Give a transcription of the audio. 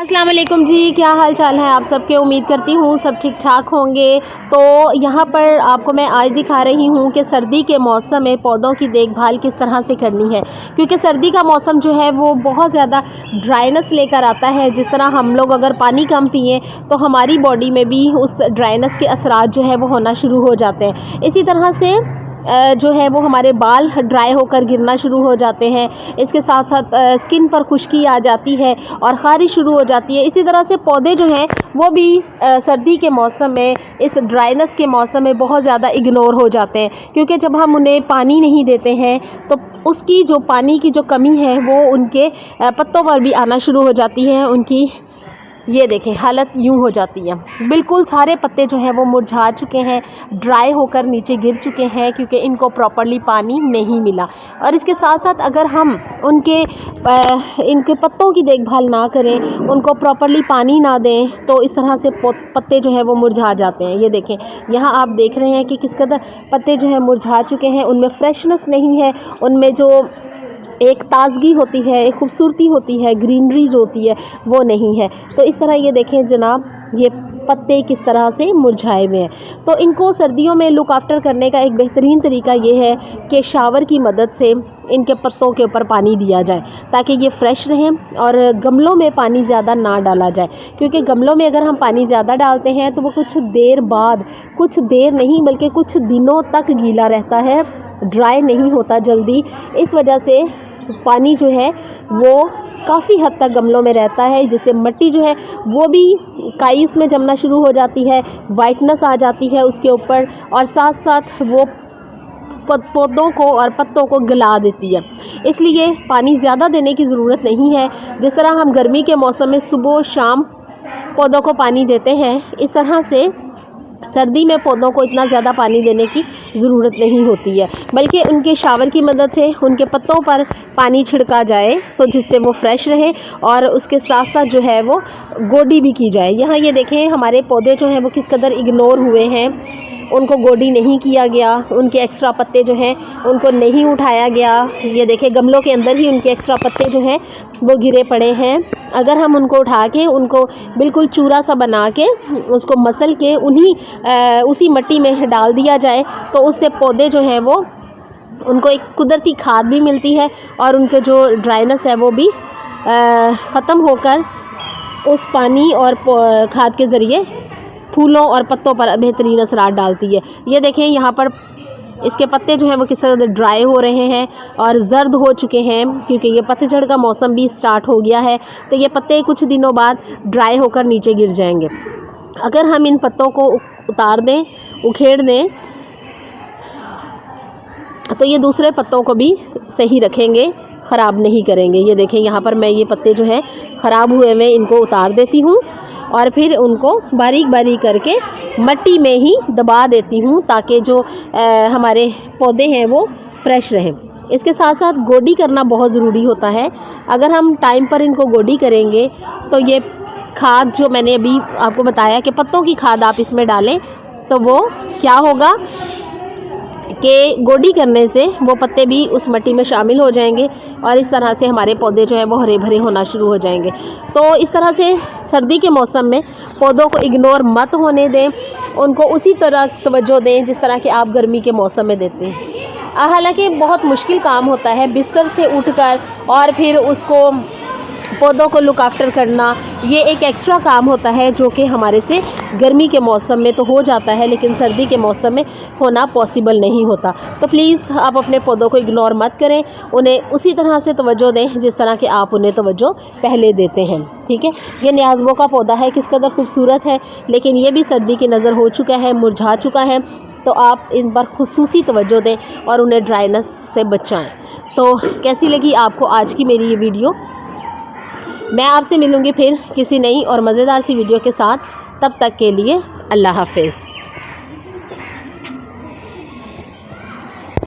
अस्सलाम वालेकुम जी, क्या हाल चाल है आप सबके। उम्मीद करती हूँ सब ठीक ठाक होंगे। तो यहाँ पर आपको मैं आज दिखा रही हूँ कि सर्दी के मौसम में पौधों की देखभाल किस तरह से करनी है, क्योंकि सर्दी का मौसम जो है वो बहुत ज़्यादा ड्राइनेस लेकर आता है। जिस तरह हम लोग अगर पानी कम पिएँ तो हमारी बॉडी में भी उस ड्राइनेस के असरात जो है वो होना शुरू हो जाते हैं। इसी तरह से जो है वो हमारे बाल ड्राई होकर गिरना शुरू हो जाते हैं। इसके साथ साथ स्किन पर खुश्की आ जाती है और ख़ारिश शुरू हो जाती है। इसी तरह से पौधे जो हैं वो भी सर्दी के मौसम में, इस ड्राइनेस के मौसम में बहुत ज़्यादा इग्नोर हो जाते हैं, क्योंकि जब हम उन्हें पानी नहीं देते हैं तो उसकी जो पानी की जो कमी है वो उनके पत्तों पर भी आना शुरू हो जाती है। उनकी ये देखें हालत यूँ हो जाती है, बिल्कुल सारे पत्ते जो हैं वो मुरझा चुके हैं, ड्राई होकर नीचे गिर चुके हैं, क्योंकि इनको प्रॉपर्ली पानी नहीं मिला। और इसके साथ साथ अगर हम इनके पत्तों की देखभाल ना करें, उनको प्रॉपर्ली पानी ना दें, तो इस तरह से पत्ते जो हैं वो मुरझा जाते हैं। ये देखें, यहाँ आप देख रहे हैं कि किस कदर पत्ते जो हैं मुरझा चुके हैं, उनमें फ्रेशनेस नहीं है, उनमें जो एक ताज़गी होती है, एक खूबसूरती होती है, ग्रीनरी जो होती है वो नहीं है। तो इस तरह ये देखें जनाब, ये पत्ते किस तरह से मुरझाए हुए हैं। तो इनको सर्दियों में लुक आफ्टर करने का एक बेहतरीन तरीका ये है कि शावर की मदद से इनके पत्तों के ऊपर पानी दिया जाए, ताकि ये फ्रेश रहें। और गमलों में पानी ज़्यादा ना डाला जाए, क्योंकि गमलों में अगर हम पानी ज़्यादा डालते हैं तो वो कुछ देर बाद, कुछ देर नहीं बल्कि कुछ दिनों तक गीला रहता है, ड्राई नहीं होता जल्दी। इस वजह से पानी जो है वो काफ़ी हद तक गमलों में रहता है, जिससे मिट्टी जो है वो भी काई उसमें जमना शुरू हो जाती है, वाइटनेस आ जाती है उसके ऊपर, और साथ साथ वो पौधों को और पत्तों को गला देती है। इसलिए पानी ज़्यादा देने की ज़रूरत नहीं है। जिस तरह हम गर्मी के मौसम में सुबह शाम पौधों को पानी देते हैं, इस तरह से सर्दी में पौधों को इतना ज़्यादा पानी देने की ज़रूरत नहीं होती है, बल्कि उनके शावर की मदद से उनके पत्तों पर पानी छिड़का जाए, तो जिससे वो फ्रेश रहे, और उसके साथ साथ जो है वो गोडी भी की जाए। यहाँ ये देखें हमारे पौधे जो हैं वो किस कदर इग्नोर हुए हैं, उनको गोडी नहीं किया गया, उनके एक्स्ट्रा पत्ते जो हैं उनको नहीं उठाया गया। ये देखें गमलों के अंदर ही उनके एक्स्ट्रा पत्ते जो हैं वो गिरे पड़े हैं। अगर हम उनको उठा के उनको बिल्कुल चूरा सा बना के उसको मसल के उसी मिट्टी में डाल दिया जाए, तो उससे पौधे जो हैं वो, उनको एक कुदरती खाद भी मिलती है, और उनके जो ड्राइनेस है वो भी ख़त्म होकर उस पानी और खाद के ज़रिए फूलों और पत्तों पर बेहतरीन असरार डालती है। ये देखें यहाँ पर इसके पत्ते जो हैं वो किस तरह ड्राई हो रहे हैं और ज़र्द हो चुके हैं, क्योंकि ये पतझड़ का मौसम भी स्टार्ट हो गया है। तो ये पत्ते कुछ दिनों बाद ड्राई होकर नीचे गिर जाएंगे। अगर हम इन पत्तों को उतार दें, उखेड़ दें, तो ये दूसरे पत्तों को भी सही रखेंगे, ख़राब नहीं करेंगे। ये देखें यहाँ पर मैं ये पत्ते जो हैं ख़राब हुए हुए इनको उतार देती हूँ, और फिर उनको बारीक बारीक करके मिट्टी में ही दबा देती हूँ, ताकि जो हमारे पौधे हैं वो फ्रेश रहें। इसके साथ साथ गोडी करना बहुत ज़रूरी होता है। अगर हम टाइम पर इनको गोडी करेंगे तो ये खाद जो मैंने अभी आपको बताया कि पत्तों की खाद आप इसमें डालें, तो वो क्या होगा कि गोडी करने से वो पत्ते भी उस मिट्टी में शामिल हो जाएंगे, और इस तरह से हमारे पौधे जो हैं वो हरे भरे होना शुरू हो जाएंगे। तो इस तरह से सर्दी के मौसम में पौधों को इग्नोर मत होने दें, उनको उसी तरह तवज्जो दें जिस तरह कि आप गर्मी के मौसम में देते हैं। हालांकि बहुत मुश्किल काम होता है बिस्तर से उठकर और फिर उसको पौधों को लुक आफ्टर करना, ये एक एक्स्ट्रा काम होता है जो कि हमारे से गर्मी के मौसम में तो हो जाता है, लेकिन सर्दी के मौसम में होना पॉसिबल नहीं होता। तो प्लीज़ आप अपने पौधों को इग्नोर मत करें, उन्हें उसी तरह से तवज्जो दें जिस तरह कि आप उन्हें तवज्जो पहले देते हैं। ठीक है, ये न्याज़बो का पौधा है, किस कदर खूबसूरत है, लेकिन ये भी सर्दी की नज़र हो चुका है, मुरझा चुका है। तो आप इन पर खुसूसी तवज्जो दें और उन्हें ड्राइनेस से बचाएँ। तो कैसी लगी आपको आज की मेरी ये वीडियो? मैं आपसे मिलूँगी फिर किसी नई और मज़ेदार सी वीडियो के साथ। तब तक के लिए अल्लाह हाफ़िज़।